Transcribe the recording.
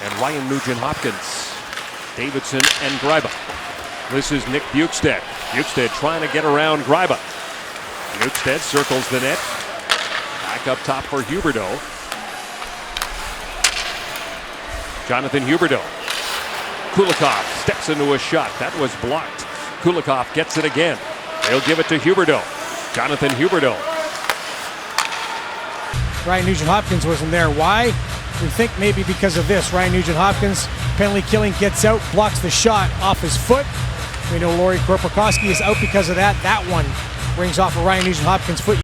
and Ryan Nugent-Hopkins. Davidson and Greiba. This is Nick Bukestad. Bukestad trying to get around Greiba. Bukestad circles the net. Back up top for Huberdeau. Jonathan Huberdeau. Kulikov steps into a shot. That was blocked. Kulikov gets it again. They'll give it to Huberdeau. Jonathan Huberdeau. Ryan Nugent-Hopkins wasn't there. Why? We think maybe because of this. Ryan Nugent-Hopkins, penalty killing, gets out, blocks the shot off his foot. We know Laurie Korpikoski is out because of that. That one rings off of Ryan Nugent-Hopkins' foot.